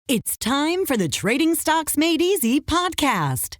It's time for the Trading Stocks Made Easy podcast.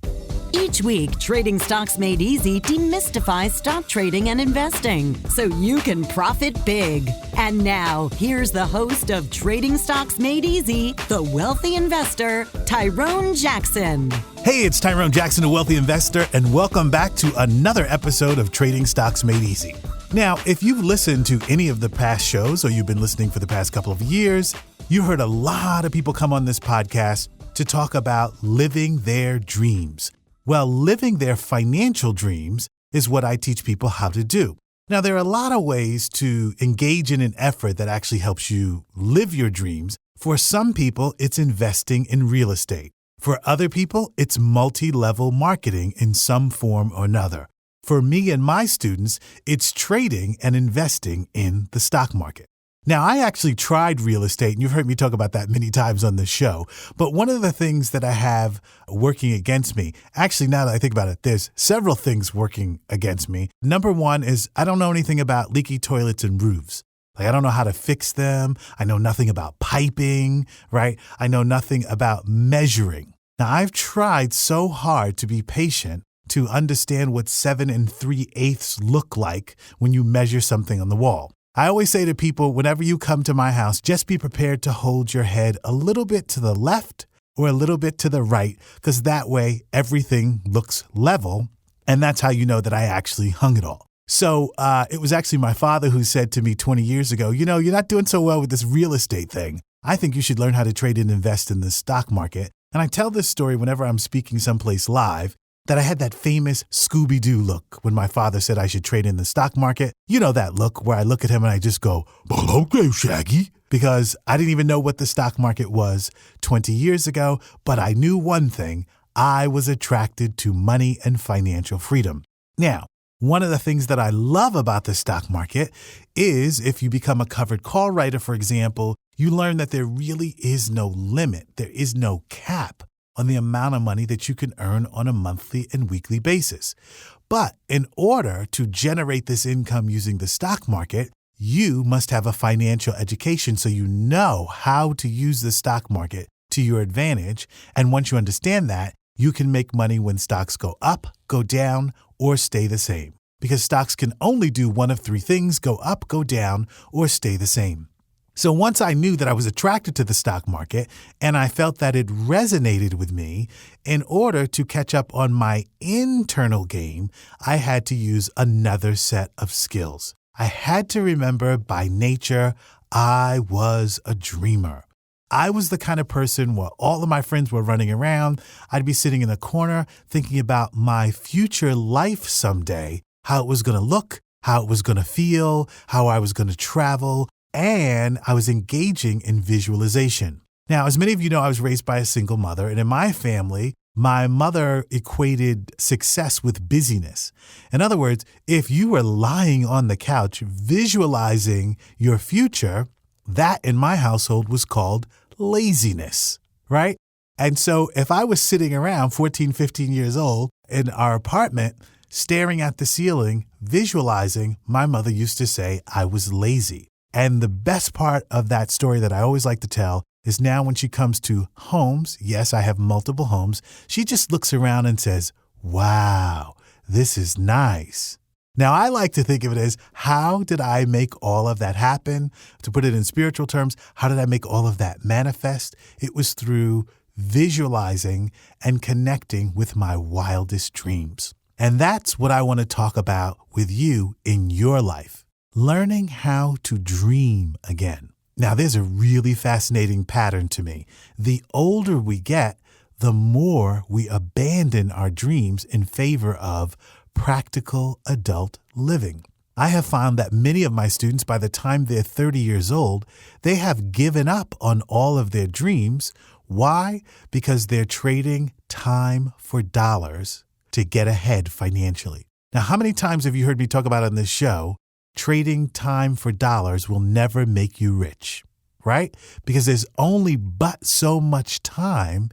Each week, Trading Stocks Made Easy demystifies stock trading and investing so you can profit big. And now, here's the host of Trading Stocks Made Easy, the wealthy investor, Tyrone Jackson. Hey, it's Tyrone Jackson, a wealthy investor, and welcome back to another episode of Trading Stocks Made Easy. Now, if you've listened to any of the past shows or you've been listening for the past couple of years, you heard a lot of people come on this podcast to talk about living their dreams. Well, living their financial dreams is what I teach people how to do. Now, there are a lot of ways to engage in an effort that actually helps you live your dreams. For some people, it's investing in real estate. For other people, it's multi-level marketing in some form or another. For me and my students, it's trading and investing in the stock market. Now, I actually tried real estate, and you've heard me talk about that many times on this show. But one of the things that I have working against me, actually, now that I think about it, there's several things working against me. Number one is I don't know anything about leaky toilets and roofs. I don't know how to fix them. I know nothing about piping, right? I know nothing about measuring. Now, I've tried so hard to be patient to understand what 7 3/8 look like when you measure something on the wall. I always say to people, whenever you come to my house, just be prepared to hold your head a little bit to the left or a little bit to the right, because that way everything looks level. And that's how you know that I actually hung it all. So it was actually my father who said to me 20 years ago, you know, you're not doing so well with this real estate thing. I think you should learn how to trade and invest in the stock market. And I tell this story whenever I'm speaking someplace live, that I had that famous Scooby-Doo look when my father said I should trade in the stock market. You know that look where I look at him and I just go, okay, Shaggy, because I didn't even know what the stock market was 20 years ago, but I knew one thing: I was attracted to money and financial freedom. Now, one of the things that I love about the stock market is if you become a covered call writer, for example, you learn that there really is no limit. There is no cap on the amount of money that you can earn on a monthly and weekly basis. But in order to generate this income using the stock market, you must have a financial education so you know how to use the stock market to your advantage. And once you understand that, you can make money when stocks go up, go down, or stay the same. Because stocks can only do one of three things: go up, go down, or stay the same. So once I knew that I was attracted to the stock market and I felt that it resonated with me, in order to catch up on my internal game, I had to use another set of skills. I had to remember by nature, I was a dreamer. I was the kind of person where all of my friends were running around. I'd be sitting in a corner thinking about my future life someday, how it was going to look, how it was going to feel, how I was going to travel. And I was engaging in visualization. Now, as many of you know, I was raised by a single mother, and in my family, my mother equated success with busyness. In other words, if you were lying on the couch visualizing your future, that in my household was called laziness, right? And so if I was sitting around 14, 15 years old in our apartment, staring at the ceiling, visualizing, my mother used to say I was lazy. And the best part of that story that I always like to tell is now when she comes to homes, yes, I have multiple homes, she just looks around and says, wow, this is nice. Now, I like to think of it as, how did I make all of that happen? To put it in spiritual terms, how did I make all of that manifest? It was through visualizing and connecting with my wildest dreams. And that's what I want to talk about with you in your life. Learning how to dream again. Now, there's a really fascinating pattern to me. The older we get, the more we abandon our dreams in favor of practical adult living. I have found that many of my students, by the time they're 30 years old, they have given up on all of their dreams. Why? Because they're trading time for dollars to get ahead financially. Now, how many times have you heard me talk about on this show, trading time for dollars will never make you rich, right? Because there's only but so much time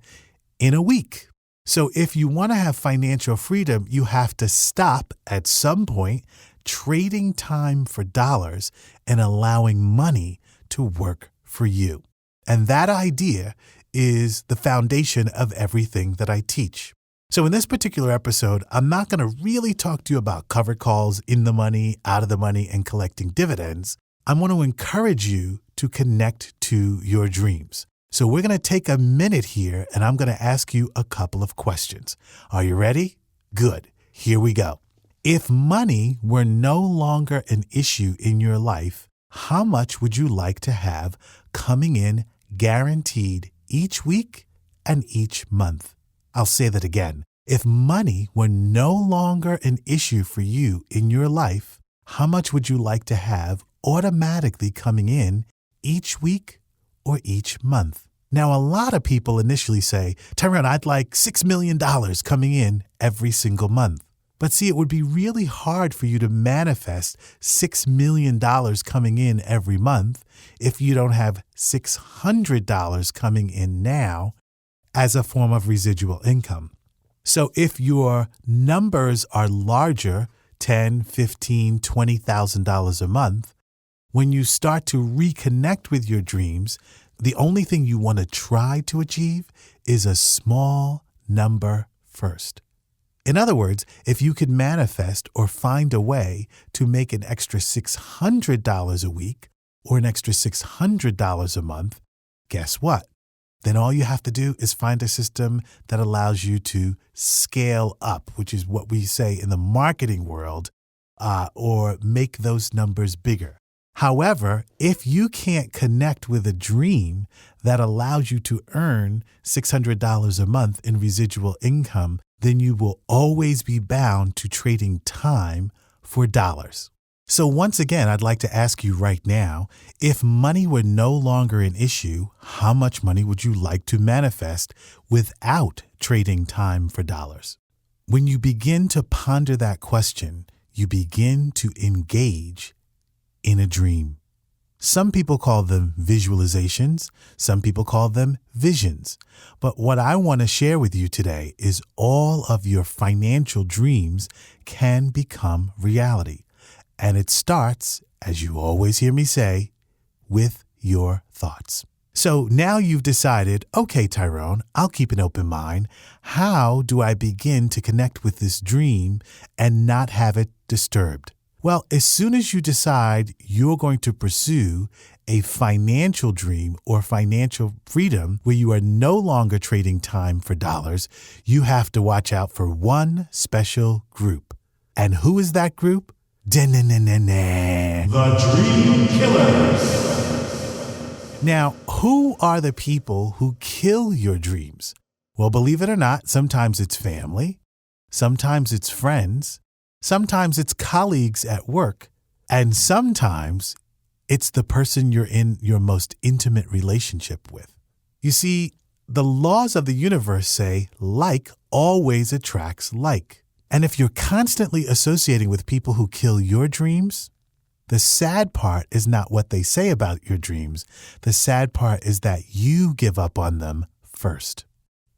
in a week. So if you want to have financial freedom, you have to stop at some point trading time for dollars and allowing money to work for you. And that idea is the foundation of everything that I teach. So in this particular episode, I'm not going to really talk to you about covered calls, in the money, out of the money, and collecting dividends. I want to encourage you to connect to your dreams. So we're going to take a minute here, and I'm going to ask you a couple of questions. Are you ready? Good. Here we go. If money were no longer an issue in your life, how much would you like to have coming in guaranteed each week and each month? I'll say that again. If money were no longer an issue for you in your life, how much would you like to have automatically coming in each week or each month? Now, a lot of people initially say, Tyrone, I'd like $6 million coming in every single month. But see, it would be really hard for you to manifest $6 million coming in every month if you don't have $600 coming in now as a form of residual income. So if your numbers are larger, $10,000, $15,000, $20,000 a month, when you start to reconnect with your dreams, the only thing you want to try to achieve is a small number first. In other words, if you could manifest or find a way to make an extra $600 a week or an extra $600 a month, guess what? Then all you have to do is find a system that allows you to scale up, which is what we say in the marketing world, or make those numbers bigger. However, if you can't connect with a dream that allows you to earn $600 a month in residual income, then you will always be bound to trading time for dollars. So once again, I'd like to ask you right now, if money were no longer an issue, how much money would you like to manifest without trading time for dollars? When you begin to ponder that question, you begin to engage in a dream. Some people call them visualizations. Some people call them visions. But what I want to share with you today is all of your financial dreams can become reality. And it starts, as you always hear me say, with your thoughts. So now you've decided, okay, Tyrone, I'll keep an open mind. How do I begin to connect with this dream and not have it disturbed? Well, as soon as you decide you're going to pursue a financial dream or financial freedom where you are no longer trading time for dollars, you have to watch out for one special group. And who is that group? The Dream Killers. Now, who are the people who kill your dreams? Well, believe it or not, sometimes it's family, sometimes it's friends, sometimes it's colleagues at work, and sometimes it's the person you're in your most intimate relationship with. You see, the laws of the universe say like always attracts like. And if you're constantly associating with people who kill your dreams, the sad part is not what they say about your dreams. The sad part is that you give up on them first.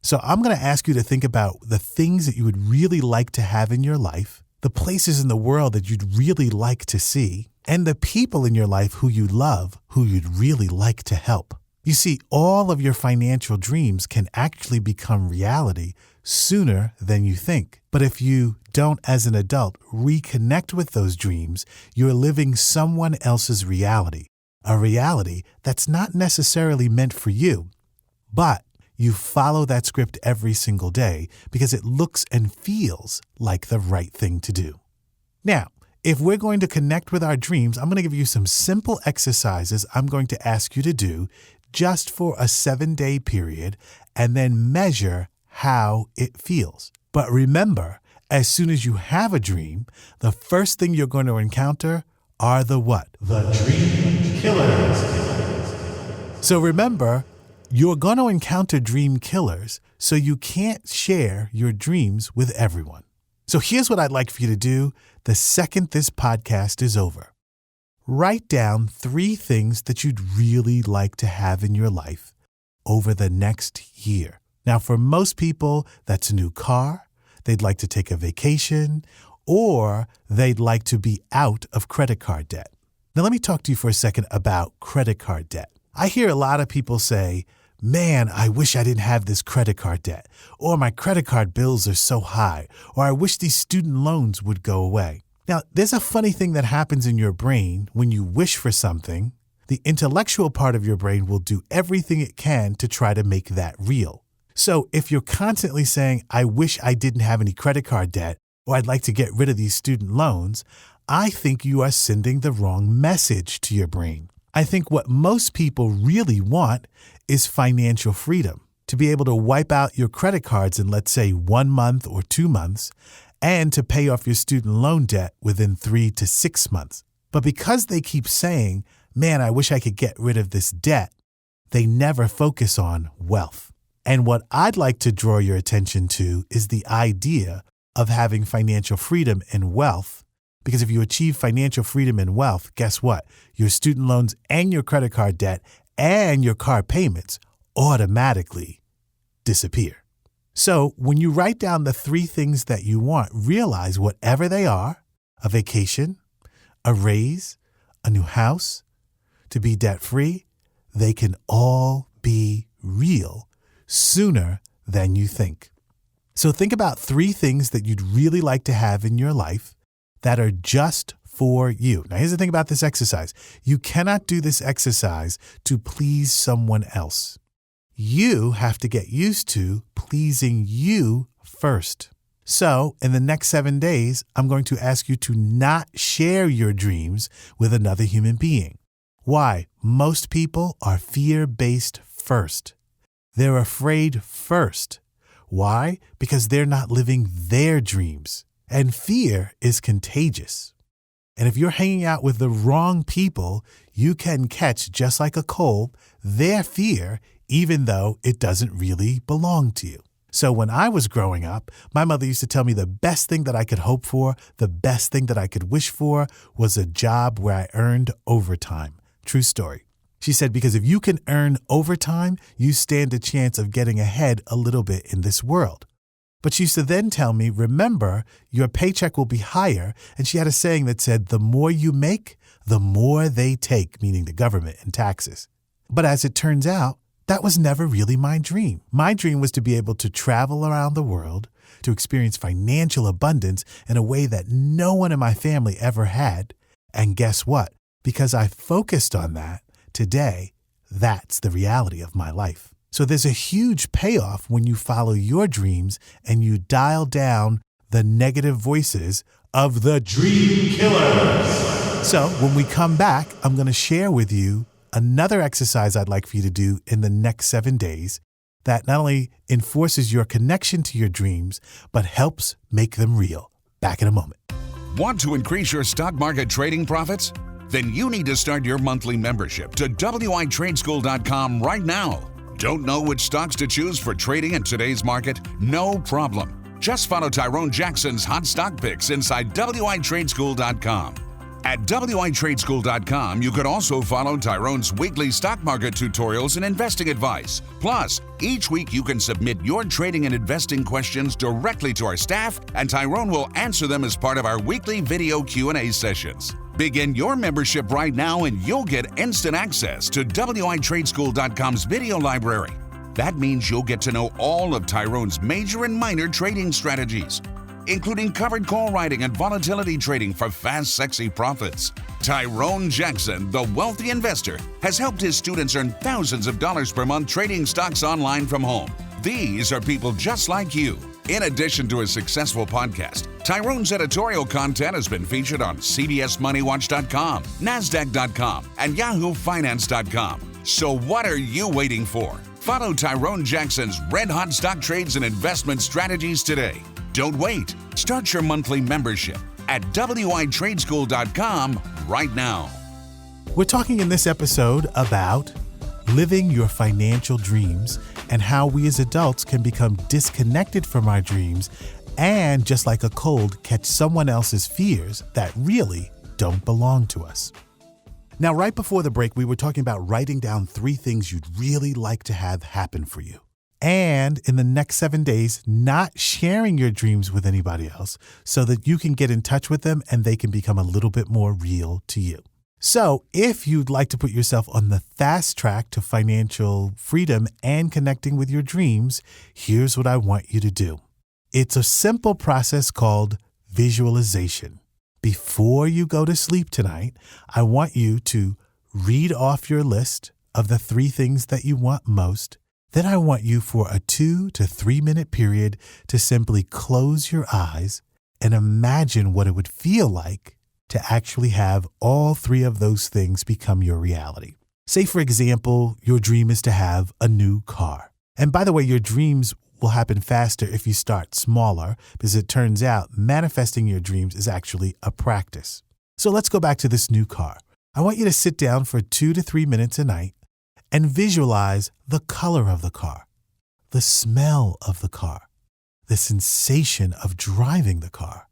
So I'm going to ask you to think about the things that you would really like to have in your life, the places in the world that you'd really like to see, and the people in your life who you love, who you'd really like to help. You see, all of your financial dreams can actually become reality sooner than you think. But if you don't, as an adult, reconnect with those dreams, you're living someone else's reality, a reality that's not necessarily meant for you, but you follow that script every single day because it looks and feels like the right thing to do. Now, if we're going to connect with our dreams, I'm going to give you some simple exercises I'm going to ask you to do just for a 7-day period and then measure how it feels. But remember, as soon as you have a dream, the first thing you're going to encounter are the what? The Dream Killers. So remember, you're going to encounter dream killers, so you can't share your dreams with everyone. So here's what I'd like for you to do the second this podcast is over. Write down 3 things that you'd really like to have in your life over the next year. Now, for most people, that's a new car, they'd like to take a vacation, or they'd like to be out of credit card debt. Now, let me talk to you for a second about credit card debt. I hear a lot of people say, man, I wish I didn't have this credit card debt, or my credit card bills are so high, or I wish these student loans would go away. Now, there's a funny thing that happens in your brain when you wish for something. The intellectual part of your brain will do everything it can to try to make that real. So if you're constantly saying, I wish I didn't have any credit card debt, or I'd like to get rid of these student loans, I think you are sending the wrong message to your brain. I think what most people really want is financial freedom, to be able to wipe out your credit cards in, let's say, 1 month or 2 months, and to pay off your student loan debt within 3 to 6 months. But because they keep saying, man, I wish I could get rid of this debt, they never focus on wealth. And what I'd like to draw your attention to is the idea of having financial freedom and wealth. Because if you achieve financial freedom and wealth, guess what? Your student loans and your credit card debt and your car payments automatically disappear. So when you write down the 3 things that you want, realize whatever they are, a vacation, a raise, a new house, to be debt-free, they can all be real sooner than you think. So think about 3 things that you'd really like to have in your life that are just for you. Now, here's the thing about this exercise. You cannot do this exercise to please someone else. You have to get used to pleasing you first. So in the next 7 days, I'm going to ask you to not share your dreams with another human being. Why? Most people are fear-based first. They're afraid first. Why? Because they're not living their dreams. And fear is contagious. And if you're hanging out with the wrong people, you can catch, just like a cold, their fear, even though it doesn't really belong to you. So when I was growing up, my mother used to tell me the best thing that I could hope for, the best thing that I could wish for, was a job where I earned overtime. True story. She said, because if you can earn overtime, you stand a chance of getting ahead a little bit in this world. But she used to then tell me, remember, your paycheck will be higher. And she had a saying that said, the more you make, the more they take, meaning the government and taxes. But as it turns out, that was never really my dream. My dream was to be able to travel around the world, to experience financial abundance in a way that no one in my family ever had. And guess what? Because I focused on that, today, that's the reality of my life. So there's a huge payoff when you follow your dreams and you dial down the negative voices of the dream killers. So when we come back, I'm going to share with you another exercise I'd like for you to do in the next 7 days that not only enforces your connection to your dreams, but helps make them real. Back in a moment. Want to increase your stock market trading profits? Then you need to start your monthly membership to WITradeschool.com right now. Don't know which stocks to choose for trading in today's market? No problem. Just follow Tyrone Jackson's hot stock picks inside WITradeschool.com. At WITradeschool.com, you could also follow Tyrone's weekly stock market tutorials and investing advice. Plus, each week you can submit your trading and investing questions directly to our staff, and Tyrone will answer them as part of our weekly video Q&A sessions. Begin your membership right now and you'll get instant access to WITradeschool.com's video library. That means you'll get to know all of Tyrone's major and minor trading strategies, including covered call writing and volatility trading for fast, sexy profits. Tyrone Jackson, the wealthy investor, has helped his students earn thousands of dollars per month trading stocks online from home. These are people just like you. In addition to his successful podcast, Tyrone's editorial content has been featured on CBSMoneyWatch.com, NASDAQ.com, and YahooFinance.com. So what are you waiting for? Follow Tyrone Jackson's red-hot stock trades and investment strategies today. Don't wait. Start your monthly membership at WITradeschool.com right now. We're talking in this episode about living your financial dreams and how we as adults can become disconnected from our dreams and, just like a cold, catch someone else's fears that really don't belong to us. Now, right before the break, we were talking about writing down 3 things you'd really like to have happen for you. And in the next 7 days, not sharing your dreams with anybody else so that you can get in touch with them and they can become a little bit more real to you. So if you'd like to put yourself on the fast track to financial freedom and connecting with your dreams, here's what I want you to do. It's a simple process called visualization. Before you go to sleep tonight, I want you to read off your list of the 3 things that you want most. Then I want you for a 2 to 3 minute period to simply close your eyes and imagine what it would feel like to actually have all 3 of those things become your reality. Say, for example, your dream is to have a new car. And by the way, your dreams will happen faster if you start smaller, because it turns out manifesting your dreams is actually a practice. So let's go back to this new car. I want you to sit down for 2 to 3 minutes a night and visualize the color of the car, the smell of the car, the sensation of driving the car.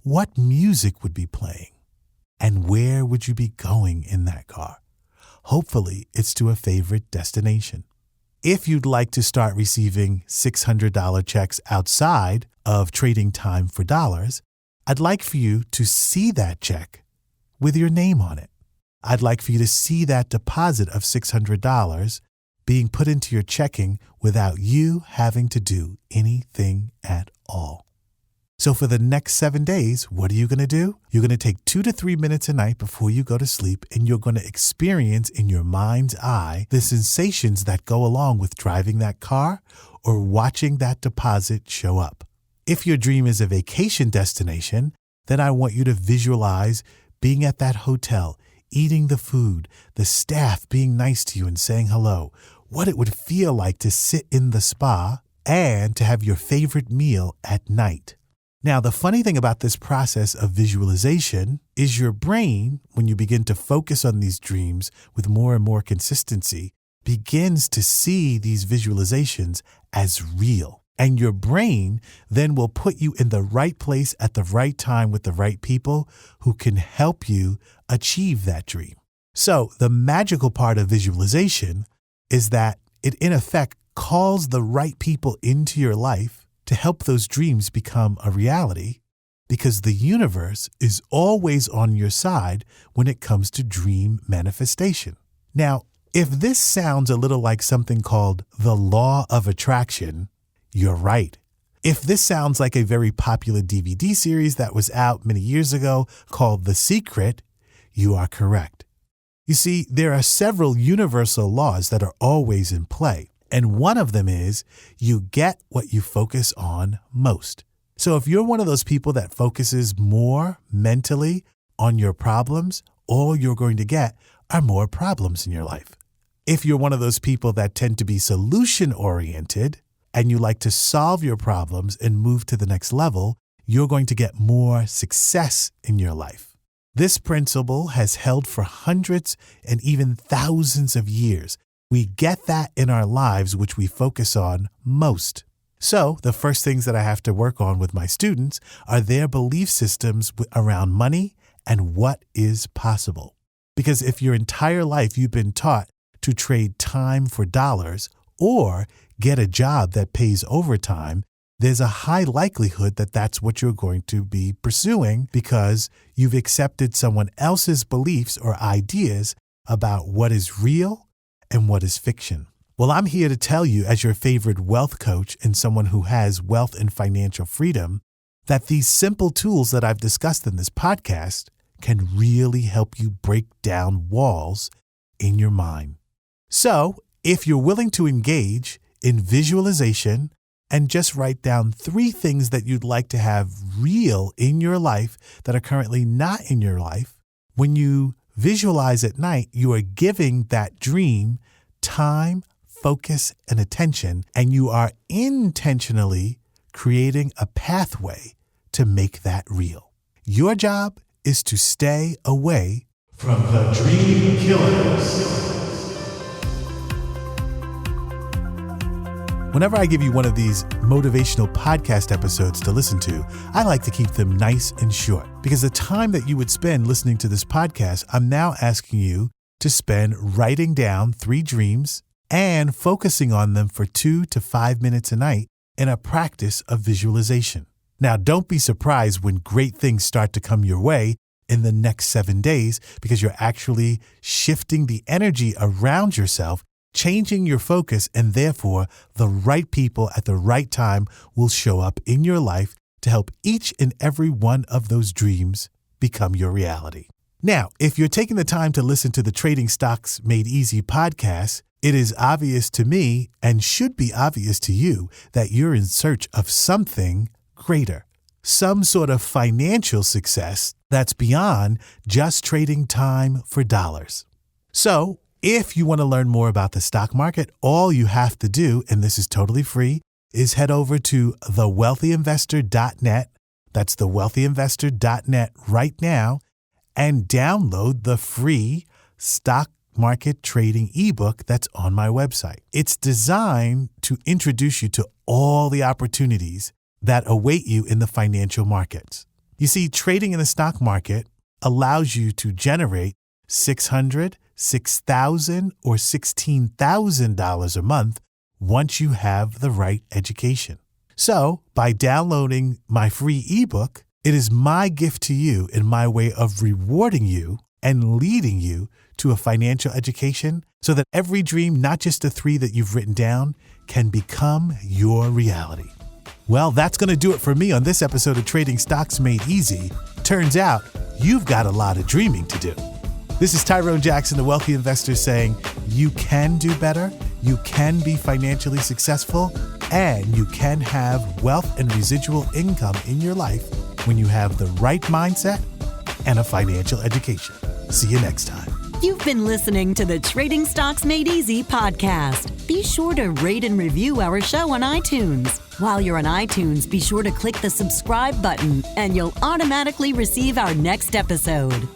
What music would be playing? And where would you be going in that car? Hopefully, it's to a favorite destination. If you'd like to start receiving $600 checks outside of trading time for dollars, I'd like for you to see that check with your name on it. I'd like for you to see that deposit of $600 being put into your checking without you having to do anything at all. So for the next 7 days, what are you going to do? You're going to take 2 to 3 minutes a night before you go to sleep, and you're going to experience in your mind's eye the sensations that go along with driving that car or watching that deposit show up. If your dream is a vacation destination, then I want you to visualize being at that hotel, eating the food, the staff being nice to you and saying hello, what it would feel like to sit in the spa and to have your favorite meal at night. Now, the funny thing about this process of visualization is your brain, when you begin to focus on these dreams with more and more consistency, begins to see these visualizations as real. And your brain then will put you in the right place at the right time with the right people who can help you achieve that dream. So the magical part of visualization is that it, in effect, calls the right people into your life to help those dreams become a reality, because the universe is always on your side when it comes to dream manifestation. Now, if this sounds a little like something called the law of attraction, you're right. If this sounds like a very popular DVD series that was out many years ago called The Secret, you are correct. You see, there are several universal laws that are always in play. And one of them is you get what you focus on most. So if you're one of those people that focuses more mentally on your problems, all you're going to get are more problems in your life. If you're one of those people that tend to be solution-oriented and you like to solve your problems and move to the next level, you're going to get more success in your life. This principle has held for hundreds and even thousands of years. We get that in our lives, which we focus on most. So the first things that I have to work on with my students are their belief systems around money and what is possible. Because if your entire life you've been taught to trade time for dollars or get a job that pays overtime, there's a high likelihood that that's what you're going to be pursuing because you've accepted someone else's beliefs or ideas about what is real and what is fiction. Well, I'm here to tell you, as your favorite wealth coach and someone who has wealth and financial freedom, that these simple tools that I've discussed in this podcast can really help you break down walls in your mind. So, if you're willing to engage in visualization and just write down 3 things that you'd like to have real in your life that are currently not in your life, when you visualize at night, you are giving that dream time, focus, and attention, and you are intentionally creating a pathway to make that real. Your job is to stay away from the dream killers. Whenever I give you one of these motivational podcast episodes to listen to, I like to keep them nice and short, because the time that you would spend listening to this podcast, I'm now asking you to spend writing down 3 dreams and focusing on them for 2 to 5 minutes a night in a practice of visualization. Now, don't be surprised when great things start to come your way, in the next 7 days because you're actually shifting the energy around yourself, changing your focus, and therefore the right people at the right time will show up in your life to help each and every one of those dreams become your reality. Now, if you're taking the time to listen to the Trading Stocks Made Easy podcast, it is obvious to me and should be obvious to you that you're in search of something greater, some sort of financial success that's beyond just trading time for dollars. So, if you want to learn more about the stock market, all you have to do, and this is totally free, is head over to thewealthyinvestor.net. That's thewealthyinvestor.net right now and download the free stock market trading ebook that's on my website. It's designed to introduce you to all the opportunities that await you in the financial markets. You see, trading in the stock market allows you to generate $600, $6,000, or $16,000 a month once you have the right education. So, by downloading my free ebook, it is my gift to you in my way of rewarding you and leading you to a financial education so that every dream, not just the 3 that you've written down, can become your reality. Well, that's going to do it for me on this episode of Trading Stocks Made Easy. Turns out you've got a lot of dreaming to do. This is Tyrone Jackson, the Wealthy Investor, saying you can do better, you can be financially successful, and you can have wealth and residual income in your life when you have the right mindset and a financial education. See you next time. You've been listening to the Trading Stocks Made Easy podcast. Be sure to rate and review our show on iTunes. While you're on iTunes, be sure to click the subscribe button and you'll automatically receive our next episode.